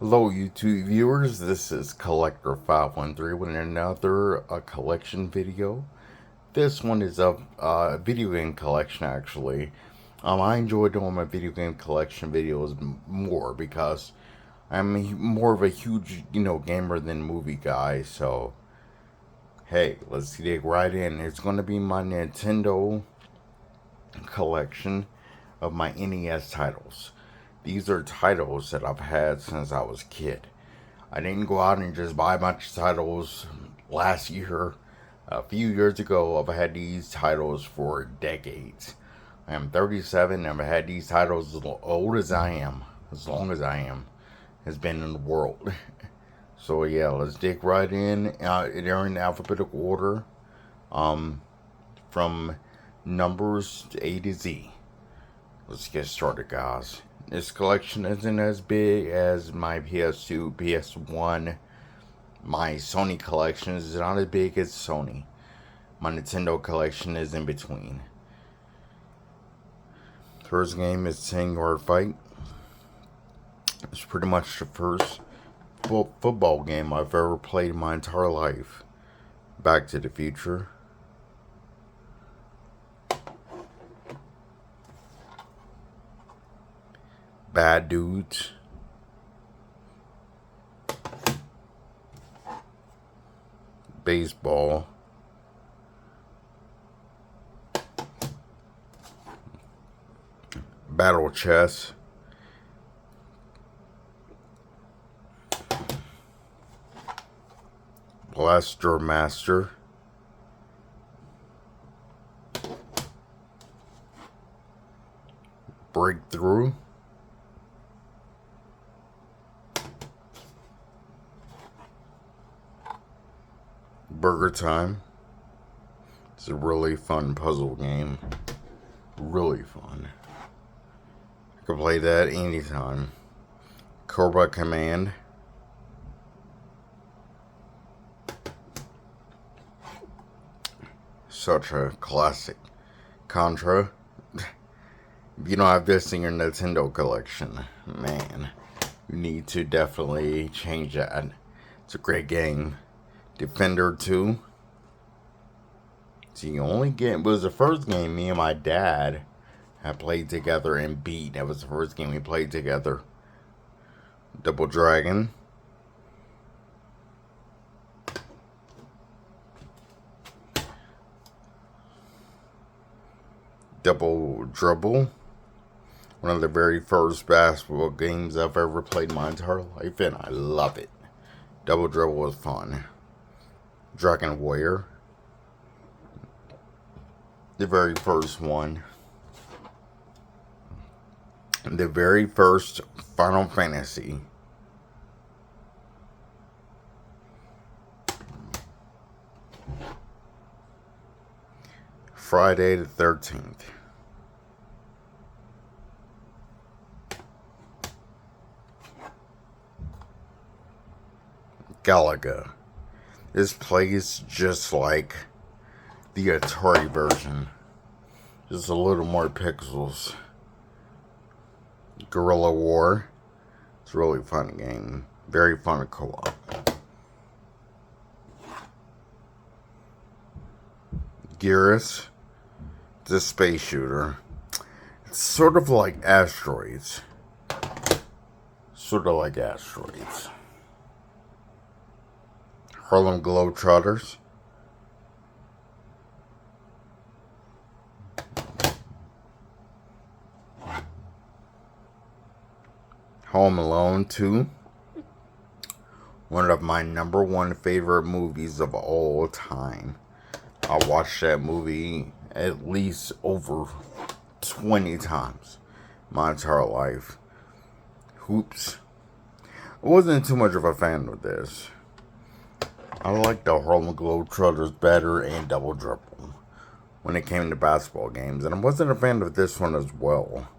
Hello, YouTube viewers. This is Collector 513 with another collection video. This one is a video game collection, actually. I enjoy doing my video game collection videos more because more of a huge, gamer than movie guy. So, hey, let's dig right in. It's going to be my Nintendo collection of my NES titles. These are titles that I've had since I was a kid. I didn't go out and just buy a bunch of titles last year. A few years ago, I've had these titles for decades. I am 37 and I've had these titles as old as I am, as long as I am, has been in the world. So yeah, let's dig right in. They're in alphabetical order, from numbers to A to Z. Let's get started, guys. This collection isn't as big as my PS2, PS1. My Sony collection is not as big as Sony. My Nintendo collection is in between. First game is 10-yard fight. It's pretty much the first football game I've ever played in my entire life. Back to the Future. Bad Dudes. Baseball. Battle Chess. Blaster Master. Breakthrough. Burger Time. It's a really fun puzzle game. Really fun. I can play that anytime. Cobra Command. Such a classic. Contra. If you don't have this in your Nintendo collection, man, you need to definitely change that. It's a great game. Defender 2. So you only get, it was the first game me and my dad had played together and beat. That was the first game we played together. Double Dragon. Double Dribble. One of the very first basketball games I've ever played in my entire life, and I love it. Double Dribble was fun. Dragon Warrior. The very first one. The very first Final Fantasy. Friday the 13th. Galaga. This plays just like the Atari version. Just a little more pixels. Guerrilla War. It's a really fun game. Very fun to co-op. Gears. The space shooter. It's sort of like Asteroids. Sort of like Asteroids. Harlem Globetrotters. Home Alone 2. One of my number one favorite movies of all time. I watched that movie at least over 20 times my entire life. Hoops. I wasn't too much of a fan of this. I liked the Harlem Globetrotters better and Double Dribble when it came to basketball games. And I wasn't a fan of this one as well.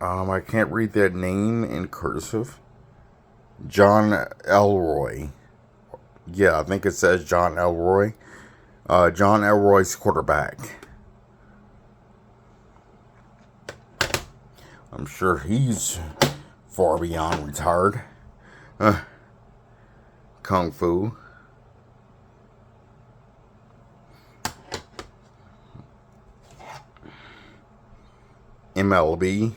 I can't read that name in cursive. John Elroy. Yeah, I think it says John Elroy. John Elroy's quarterback. I'm sure he's Far beyond retired. Kung Fu. MLB.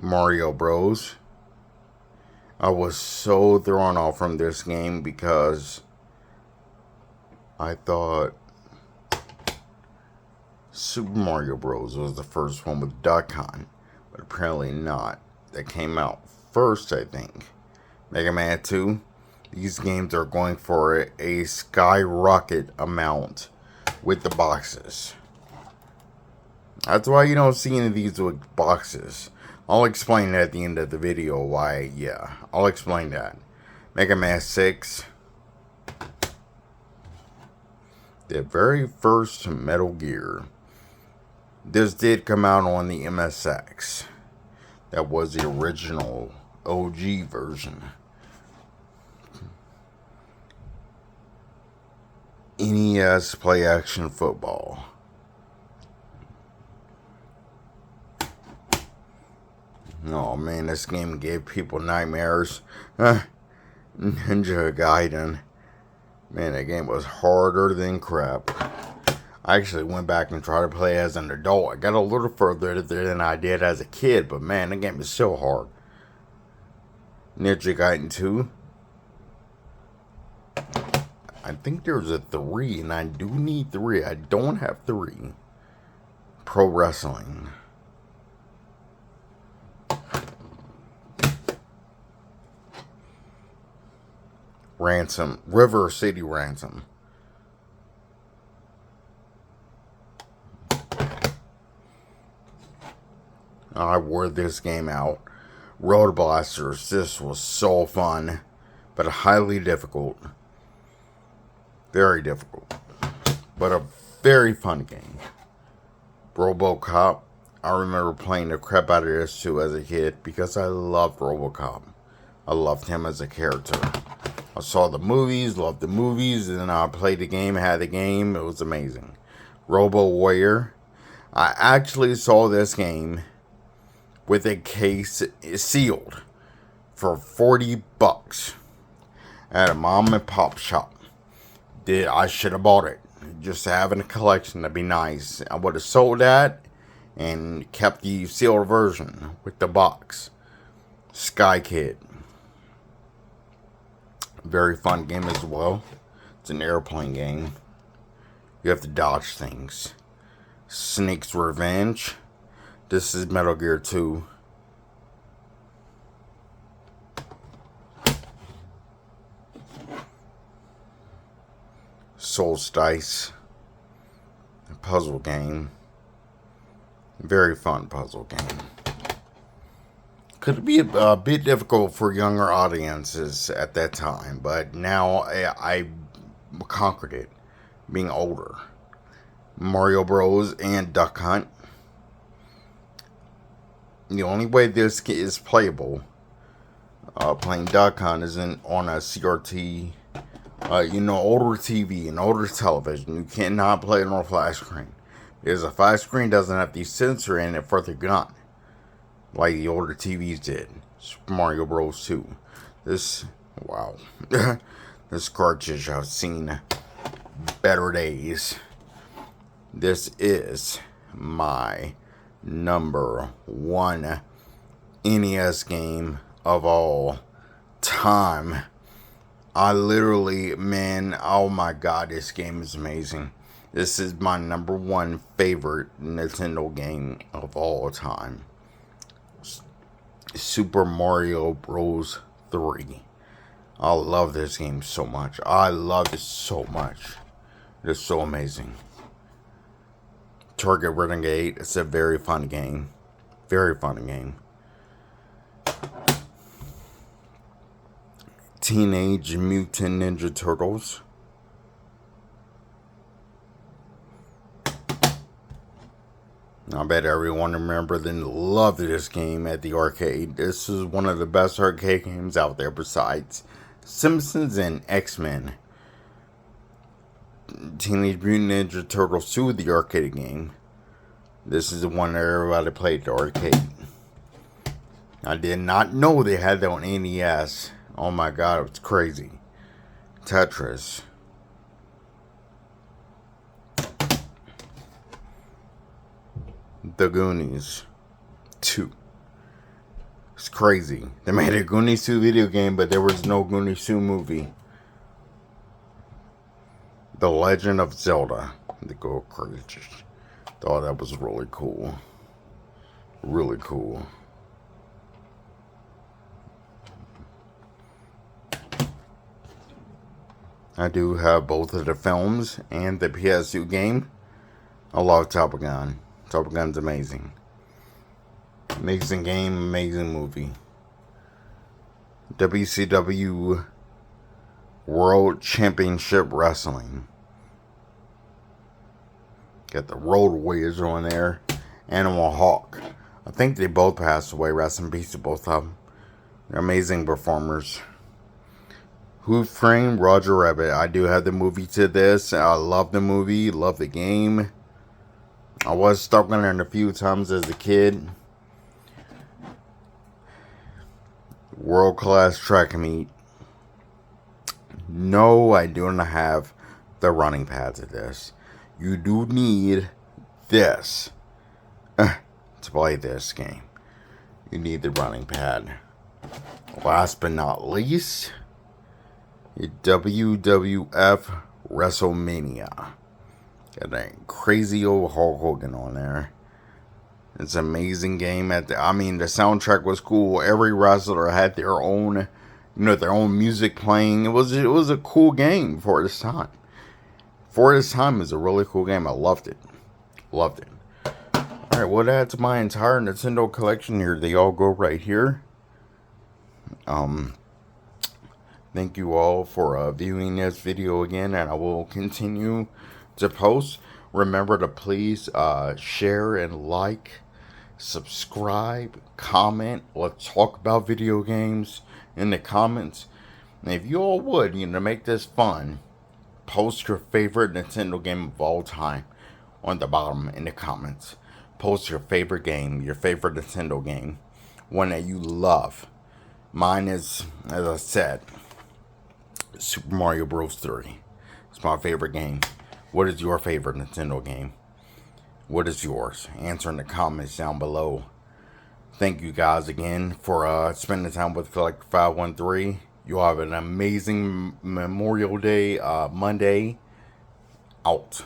Mario Bros. I was so thrown off from this game because I thought Super Mario Bros. Was the first one with Duck Hunt, but apparently not. That came out first, I think. Mega Man 2. These games are going for a skyrocket amount with the boxes. That's why you don't see any of these with boxes. I'll explain at the end of the video why, yeah. I'll explain that. Mega Man 6. The very first Metal Gear. This did come out on the MSX. That was the original OG version. NES Play Action Football. Oh man, this game gave people nightmares. Ninja Gaiden. Man, that game was harder than crap. I actually went back and tried to play as an adult. I got a little further than I did as a kid, but man, the game is so hard. Ninja Gaiden 2. I think there's a 3, and I do need 3. I don't have 3. Pro Wrestling. Ransom. River City Ransom. I wore this game out. Road Blasters. This was so fun, but highly difficult. Very difficult, but a very fun game. RoboCop. I remember playing the crap out of this too as a kid because I loved RoboCop. I loved him as a character. I saw the movies, loved the movies, and then I played the game, had the game. It was amazing. Robo Warrior. I actually saw this game with a case sealed for $40 at a mom and pop shop. I should have bought it. Just having a collection, that'd be nice. I would have sold that and kept the sealed version with the box. Sky Kid. Very fun game as well. It's an airplane game. You have to dodge things. Snake's Revenge. This is Metal Gear 2. Solstice. A puzzle game. Very fun puzzle game. Could be a bit difficult for younger audiences at that time, but now I conquered it, being older. Mario Bros. And Duck Hunt. The only way this is playable, playing Duck Hunt, is on a CRT, older TV and older television. You cannot play it on a flat screen, because a flat screen doesn't have the sensor in it for the gun, like the older TVs did. Super Mario Bros. 2. Wow. This cartridge, I've seen better days. This is my number 1 NES game of all time. I literally, man, oh my god, this game is amazing. This is my number 1 favorite Nintendo game of all time. Super Mario Bros. 3. I love this game so much. I love it so much. It is so amazing. Target Renegade. It's a very fun game. Very fun game. Teenage Mutant Ninja Turtles. I bet everyone remembers and loved this game at the arcade. This is one of the best arcade games out there besides Simpsons and X-Men. Teenage Mutant Ninja Turtles 2, the arcade game. This is the one that everybody played, the arcade. I did not know they had that on NES. Oh my god, it was crazy. Tetris. The Goonies 2. It's crazy. They made a Goonies 2 video game, but there was no Goonies 2 movie. The Legend of Zelda. The Go Crazy. Thought that was really cool. Really cool. I do have both of the films and the PS2 game. I love Top Gun. Top Gun's amazing. Amazing game, amazing movie. WCW World Championship Wrestling. Got the Road Warriors on there. Animal Hawk. I think they both passed away. Rest in peace to both of them. They're amazing performers. Who Framed Roger Rabbit? I do have the movie to this. I love the movie. Love the game. I was stuck on it a few times as a kid. World class track meet. No, I do not have the running pads of this. You do need this to play this game. You need the running pad. Last but not least, WWF WrestleMania. Got a crazy old Hulk Hogan on there. It's an amazing game. The soundtrack was cool. Every wrestler had their own, their own music playing. It was a cool game for its time. For its time, it was a really cool game. I loved it. Loved it. Alright, well, that's my entire Nintendo collection here. They all go right here. Thank you all for viewing this video again, and I will continue to post. Remember to please share and like, subscribe, comment. Let's talk about video games in the comments. And if you all would, make this fun, post your favorite Nintendo game of all time on the bottom in the comments. Post your favorite game, your favorite Nintendo game, one that you love. Mine is, as I said, Super Mario Bros. 3. It's my favorite game. What is your favorite Nintendo game? What is yours? Answer in the comments down below. Thank you guys again for spending time with Collector 513. You have an amazing Memorial Day Monday. Out.